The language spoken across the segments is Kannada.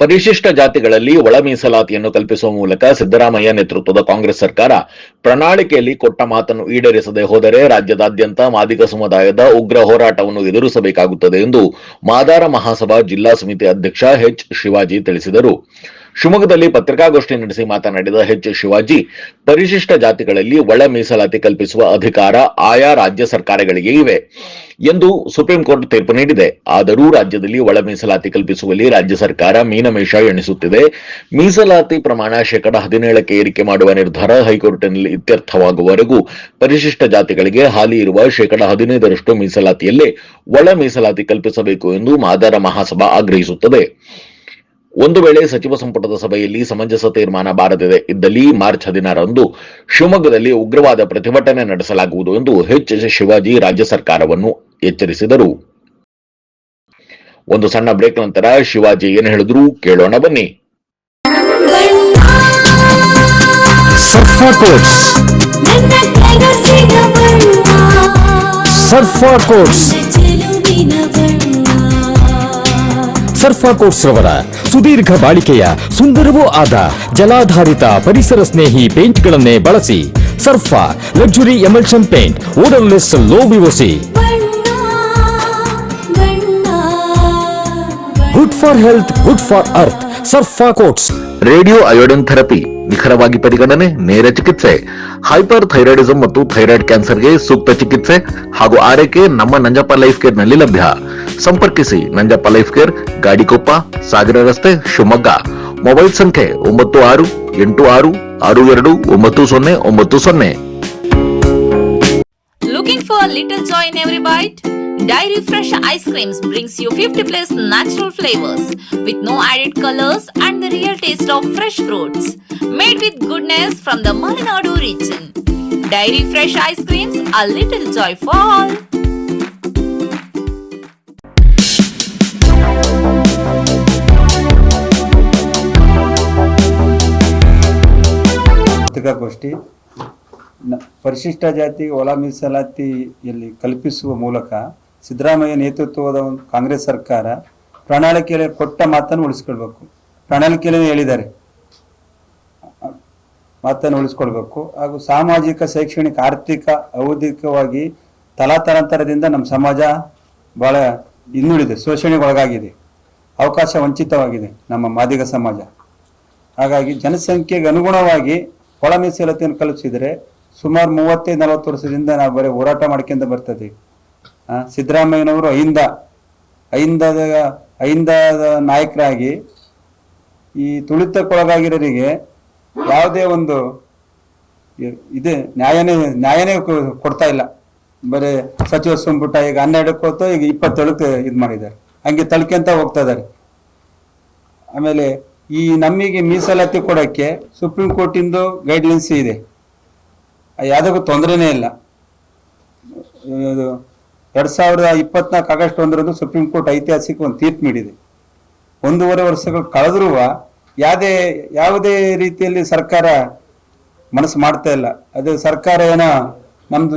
ಪರಿಶಿಷ್ಟ ಜಾತಿಗಳಲ್ಲಿ ಒಳ ಮೀಸಲಾತಿಯನ್ನು ಕಲ್ಪಿಸುವ ಮೂಲಕ ಸಿದ್ದರಾಮಯ್ಯ ನೇತೃತ್ವದ ಕಾಂಗ್ರೆಸ್ ಸರ್ಕಾರ ಪ್ರಣಾಳಿಕೆಯಲ್ಲಿ ಕೊಟ್ಟ ಮಾತನ್ನು ಈಡೇರಿಸದೆ ಹೋದರೆ ರಾಜ್ಯದಾದ್ಯಂತ ಮಾದಿಗ ಸಮುದಾಯದ ಉಗ್ರ ಹೋರಾಟವನ್ನು ಎದುರಿಸಬೇಕಾಗುತ್ತದೆ ಎಂದು ಮಾದಾರ ಮಹಾಸಭಾ ಜಿಲ್ಲಾ ಸಮಿತಿ ಅಧ್ಯಕ್ಷ ಎಚ್ ಶಿವಾಜಿ ತಿಳಿಸಿದರು. ಶಿವಮೊಗ್ಗದಲ್ಲಿ ಪತ್ರಿಕಾಗೋಷ್ಠಿ ನಡೆಸಿ ಮಾತನಾಡಿದ ಎಚ್ ಶಿವಾಜಿ, ಪರಿಶಿಷ್ಟ ಜಾತಿಗಳಲ್ಲಿ ಒಳ ಮೀಸಲಾತಿ ಕಲ್ಪಿಸುವ ಅಧಿಕಾರ ಆಯಾ ರಾಜ್ಯ ಸರ್ಕಾರಗಳಿಗೆ ಇವೆ ಎಂದು ಸುಪ್ರೀಂ ಕೋರ್ಟ್ ತೀರ್ಪು ನೀಡಿದೆ. ಆದರೂ ರಾಜ್ಯದಲ್ಲಿ ಒಳ ಮೀಸಲಾತಿ ಕಲ್ಪಿಸುವಲ್ಲಿ ರಾಜ್ಯ ಸರ್ಕಾರ ಮೀನಮೇಷ ಎಣಿಸುತ್ತಿದೆ. ಮೀಸಲಾತಿ ಪ್ರಮಾಣ 17% ಏರಿಕೆ ಮಾಡುವ ನಿರ್ಧಾರ ಹೈಕೋರ್ಟ್ನಲ್ಲಿ ಇತ್ಯರ್ಥವಾಗುವವರೆಗೂ ಪರಿಶಿಷ್ಟ ಜಾತಿಗಳಿಗೆ ಹಾಲಿ ಇರುವ 15% ಮೀಸಲಾತಿಯಲ್ಲೇ ಒಳ ಮೀಸಲಾತಿ ಕಲ್ಪಿಸಬೇಕು ಎಂದು ಮಾದಾರ ಮಹಾಸಭಾ ಆಗ್ರಹಿಸುತ್ತದೆ. ಒಂದು ವೇಳೆ ಸಚಿವ ಸಂಪುಟದ ಸಭೆಯಲ್ಲಿ ಸಮಂಜಸ ತೀರ್ಮಾನ ಬಾರದೆ ಇದ್ದಲ್ಲಿ ಮಾರ್ಚ್ 16ರಂದು ಶಿವಮೊಗ್ಗದಲ್ಲಿ ಉಗ್ರವಾದ ಪ್ರತಿಭಟನೆ ನಡೆಸಲಾಗುವುದು ಎಂದು ಎಚ್ ಶಿವಾಜಿ ರಾಜ್ಯ ಸರ್ಕಾರವನ್ನು ಎಚ್ಚರಿಸಿದರು. ಒಂದು ಸಣ್ಣ ಬ್ರೇಕ್ ನಂತರ ಶಿವಾಜಿ ಏನು ಹೇಳಿದ್ರು ಕೇಳೋಣ ಬನ್ನಿ. ಸರ್ಫಾ ಕೋಟ್ಸ್ ರವರ ಸುದೀರ್ಘ ಬಾಳಿಕೆಯ ಸುಂದರವೂ ಆದ ಜಲಾಧಾರಿತ ಪರಿಸರ ಸ್ನೇಹಿ ಪೇಂಟ್ಗಳನ್ನೇ ಬಳಸಿ. Sarfa luxury emulsion paint, odourless, low VOC, good for health, good for earth. Sarfa coats. Radio iodine therapy ನಿಖರವಾಗಿ ಪರಿಗಣನೆ, ನೇರ ಚಿಕಿತ್ಸೆ, ಹೈಪರ್ ಥೈರಾಯ್ಡಿಸಂ ಮತ್ತು ಥೈರಾಯ್ಡ್ ಕ್ಯಾನ್ಸರ್ಗೆ ಸೂಕ್ತ ಚಿಕಿತ್ಸೆ ಹಾಗೂ ಆರೈಕೆ ನಮ್ಮ ನಂಜಪ್ಪ ಲೈಫ್ ಕೇರ್ ನಲ್ಲಿ ಲಭ್ಯ. ಸಂಪರ್ಕಿಸಿ ನಂಜಪ್ಪ ಲೈಫ್ ಕೇರ್, ಗಾಡಿಕೊಪ್ಪ, ಸಾಗರ ರಸ್ತೆ, ಶಿವಮೊಗ್ಗ. ಮೊಬೈಲ್ ಸಂಖ್ಯೆ 9686269090. Looking for a little joy in every bite? Dairy Fresh Ice Creams brings you 50+ natural flavors with no added colors and the real taste of fresh fruits. Made with goodness from the Malenadu region. Dairy Fresh Ice Creams, a little joy for all. ಪತ್ರಿಕಾಗೋಷ್ಠಿ ಪರಿಶಿಷ್ಟ ಜಾತಿ ಒಳ ಮೀಸಲಾತಿಯಲ್ಲಿ ಕಲ್ಪಿಸುವ ಮೂಲಕ ಸಿದ್ದರಾಮಯ್ಯ ನೇತೃತ್ವದ ಕಾಂಗ್ರೆಸ್ ಸರ್ಕಾರ ಪ್ರಣಾಳಿಕೆಯಲ್ಲಿ ಕೊಟ್ಟ ಮಾತನ್ನು ಉಳಿಸ್ಕೊಳ್ಬೇಕು. ಪ್ರಣಾಳಿಕೆಯಲ್ಲಿ ಹೇಳಿದ್ದಾರೆ, ಮಾತನ್ನು ಉಳಿಸ್ಕೊಳ್ಬೇಕು. ಹಾಗೂ ಸಾಮಾಜಿಕ, ಶೈಕ್ಷಣಿಕ, ಆರ್ಥಿಕ, ಔದ್ಯೋಗಿಕವಾಗಿ ತಲಾತಲಾಂತರದಿಂದ ನಮ್ಮ ಸಮಾಜ ಬಹಳ ಹಿಂದುಳಿದೆ, ಶೋಷಣೆಗೊಳಗಾಗಿದೆ, ಅವಕಾಶ ವಂಚಿತವಾಗಿದೆ ನಮ್ಮ ಮಾದಿಗ ಸಮಾಜ. ಹಾಗಾಗಿ ಜನಸಂಖ್ಯೆಗೆ ಅನುಗುಣವಾಗಿ ಒಳ ಮೀಸಲಾತಿಯನ್ನು ಕಲ್ಪಿಸಿದರೆ ಸುಮಾರು 35-40 ವರ್ಷದಿಂದ ನಾವು ಬರೀ ಹೋರಾಟ ಮಾಡ್ಕೊಂತ ಬರ್ತದೆ. ಸಿದ್ದರಾಮಯ್ಯನವರು ಅಹಿಂದದ ನಾಯಕರಾಗಿ ಈ ತುಳಿತಕ್ಕೊಳಗಾಗಿರೋರಿಗೆ ಯಾವುದೇ ಒಂದು ಇದೆ ನ್ಯಾಯನೇ ಕೊಡ್ತಾ ಇಲ್ಲ. ಬರೀ ಸಚಿವ ಸಂಪುಟ ಈಗ 12ಕ್ಕೆ ಹೋತು, ಈಗ 27ಕ್ಕೆ ಇದು ಮಾಡಿದ್ದಾರೆ. ಹಂಗೆ ತಳ್ಕೊಂತ ಹೋಗ್ತಾ ಇದ್ದಾರೆ. ಆಮೇಲೆ ಈ ನಮಗೆ ಮೀಸಲಾತಿ ಕೊಡೋಕ್ಕೆ ಸುಪ್ರೀಂ ಕೋರ್ಟಿಂದು ಗೈಡ್ಲೈನ್ಸ್ ಇದೆ, ಯಾವುದಕ್ಕೂ ತೊಂದರೆನೇ ಇಲ್ಲ. 2024 ಆಗಸ್ಟ್ 1ರಂದು ಸುಪ್ರೀಂ ಕೋರ್ಟ್ ಐತಿಹಾಸಿಕ ಒಂದು ತೀರ್ಪು ನೀಡಿದೆ. 1.5 ವರ್ಷಗಳು ಕಳೆದ್ರೂ ಯಾವುದೇ ರೀತಿಯಲ್ಲಿ ಸರ್ಕಾರ ಮನಸ್ಸು ಮಾಡ್ತಾ ಇಲ್ಲ. ಅದು ಸರ್ಕಾರ ಏನೋ ನಮ್ದು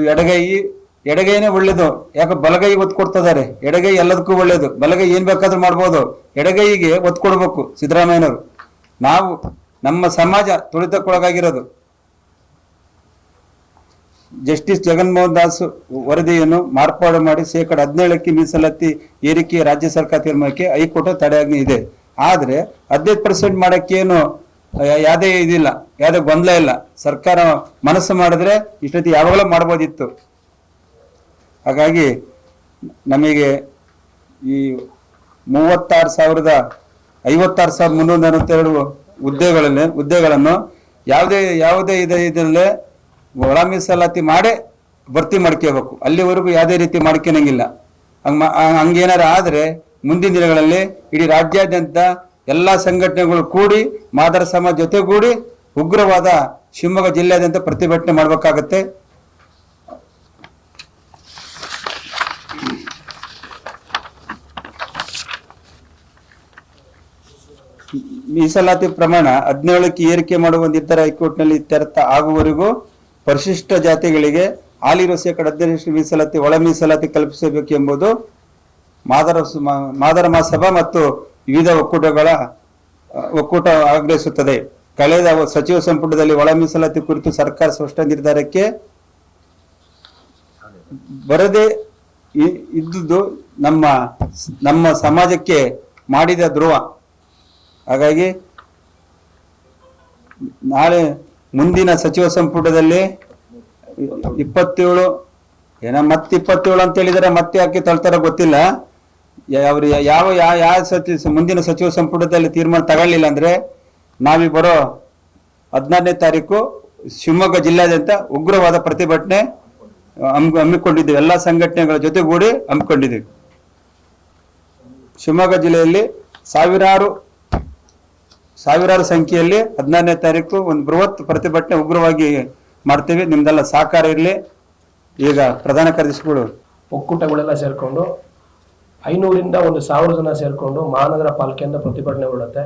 ಎಡಗೈನೇ ಒಳ್ಳೇದು, ಯಾಕೆ ಬಲಗೈ ಒತ್ತು ಕೊಡ್ತಿದ್ದಾರೆ. ಎಡಗೈ ಎಲ್ಲದಕ್ಕೂ ಒಳ್ಳೇದು, ಬಲಗೈ ಏನ್ ಬೇಕಾದ್ರೂ ಮಾಡ್ಬೋದು, ಎಡಗೈಗೆ ಒತ್ತು ಕೊಡ್ಬೇಕು ಸಿದ್ದರಾಮಯ್ಯನವರು. ನಮ್ಮ ಸಮಾಜ ತುಳಿತಕ್ಕೊಳಗಾಗಿರೋದು. ಜಸ್ಟಿಸ್ ಜಗನ್ಮೋಹನ್ ದಾಸ್ ವರದಿಯನ್ನು ಮಾರ್ಪಾಡು ಮಾಡಿ 17% ಮೀಸಲಾತಿ ಏರಿಕೆ ರಾಜ್ಯ ಸರ್ಕಾರ ತೀರ್ಮಾನಕ್ಕೆ ಹೈಕೋರ್ಟ್ ತಡೆಯಾಜ್ಞೆ ಇದೆ. ಆದ್ರೆ 15% ಮಾಡಕ್ಕೇನು ಯಾವುದೇ ಇದಿಲ್ಲ, ಯಾವುದೇ ಗೊಂದಲ ಇಲ್ಲ. ಸರ್ಕಾರ ಮನಸ್ಸು ಮಾಡಿದ್ರೆ ಇಷ್ಟೊತ್ತಿ ಯಾವಾಗಲೂ ಮಾಡ್ಬೋದಿತ್ತು. ಹಾಗಾಗಿ ನಮಗೆ ಈ 56,342 ಹುದ್ದೆಗಳನ್ನು ಯಾವುದೇ ಇದರಲ್ಲೇ ಒಳ ಮೀಸಲಾತಿ ಮಾಡೇ ಭರ್ತಿ ಮಾಡ್ಕೋಬೇಕು. ಅಲ್ಲಿವರೆಗೂ ಯಾವುದೇ ರೀತಿ ಮಾಡ್ಕೊಳಂಗಿಲ್ಲ. ಹಂಗೇನಾರ ಆದ್ರೆ ಮುಂದಿನ ದಿನಗಳಲ್ಲಿ ಇಡೀ ರಾಜ್ಯಾದ್ಯಂತ ಎಲ್ಲಾ ಸಂಘಟನೆಗಳು ಕೂಡಿ, ಮಾದರ ಸಮಾಜ ಜೊತೆಗೂಡಿ ಉಗ್ರವಾದ ಶಿವಮೊಗ್ಗ ಜಿಲ್ಲೆಯಾದ್ಯಂತ ಪ್ರತಿಭಟನೆ ಮಾಡಬೇಕಾಗತ್ತೆ. ಮೀಸಲಾತಿ ಪ್ರಮಾಣ 17ಕ್ಕೆ ಏರಿಕೆ ಮಾಡುವ ನಿರ್ಧಾರ ಹೈಕೋರ್ಟ್ನಲ್ಲಿ ಇತ್ಯರ್ಥ ಆಗುವವರೆಗೂ ಪರಿಶಿಷ್ಟ ಜಾತಿಗಳಿಗೆ ಹಾಲಿರುವ 15% ಮೀಸಲಾತಿ ಒಳ ಮೀಸಲಾತಿ ಕಲ್ಪಿಸಬೇಕು ಎಂಬುದು ಮಾದರ ಮಹಾಸಭಾ ಮತ್ತು ವಿವಿಧ ಒಕ್ಕೂಟಗಳ ಒಕ್ಕೂಟ ಆಗ್ರಹಿಸುತ್ತದೆ. ಕಳೆದ ಸಚಿವ ಸಂಪುಟದಲ್ಲಿ ಒಳ ಮೀಸಲಾತಿ ಕುರಿತು ಸರ್ಕಾರ ಸ್ಪಷ್ಟ ನಿರ್ಧಾರಕ್ಕೆ ಬರದೇ ಇದ್ದುದು ನಮ್ಮ ಸಮಾಜಕ್ಕೆ ಮಾಡಿದ ದ್ರೋಹ. ಹಾಗಾಗಿ ನಾಳೆ ಮುಂದಿನ ಸಚಿವ ಸಂಪುಟದಲ್ಲಿ 27 ಮತ್ತೆ 27 ಅಂತ ಹೇಳಿದರೆ ಮತ್ತೆ ಯಾಕೆ ತಳ್ತಾರ ಗೊತ್ತಿಲ್ಲ. ಅವ್ರು ಯಾವ ಮುಂದಿನ ಸಚಿವ ಸಂಪುಟದಲ್ಲಿ ತೀರ್ಮಾನ ತಗೊಳ್ಳಿಲ್ಲ ಅಂದ್ರೆ ನಾವೀ ಬರೋ 16ನೇ ತಾರೀಕು ಶಿವಮೊಗ್ಗ ಜಿಲ್ಲಾದ್ಯಂತ ಉಗ್ರವಾದ ಪ್ರತಿಭಟನೆ ಹಮ್ಮಿಕೊಂಡಿದ್ದೀವಿ. ಎಲ್ಲಾ ಸಂಘಟನೆಗಳ ಜೊತೆಗೂಡಿ ಹಮ್ಮಿಕೊಂಡಿದ್ದೀವಿ. ಶಿವಮೊಗ್ಗ ಜಿಲ್ಲೆಯಲ್ಲಿ ಸಾವಿರಾರು ಸಂಖ್ಯೆಯಲ್ಲಿ 16ನೇ ತಾರೀಕು ಒಂದು ಬೃಹತ್ ಪ್ರತಿಭಟನೆ ಉಗ್ರವಾಗಿ ಮಾಡ್ತೀವಿ. ನಿಮ್ದೆಲ್ಲ ಸಹಕಾರ ಇರಲಿ. ಈಗ ಪ್ರಧಾನ ಕಾರ್ಯದರ್ಶಿಗಳು ಒಕ್ಕೂಟಗಳೆಲ್ಲ ಸೇರಿಕೊಂಡು 500ರಿಂದ 1000 ಜನ ಸೇರಿಕೊಂಡು ಮಹಾನಗರ ಪಾಲಿಕೆಯಿಂದ ಪ್ರತಿಭಟನೆ ಹೊರಡುತ್ತೆ.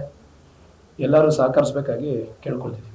ಎಲ್ಲರೂ ಸಹಕರಿಸಬೇಕಾಗಿ ಕೇಳ್ಕೊಳ್ತಿದ್ದೀವಿ.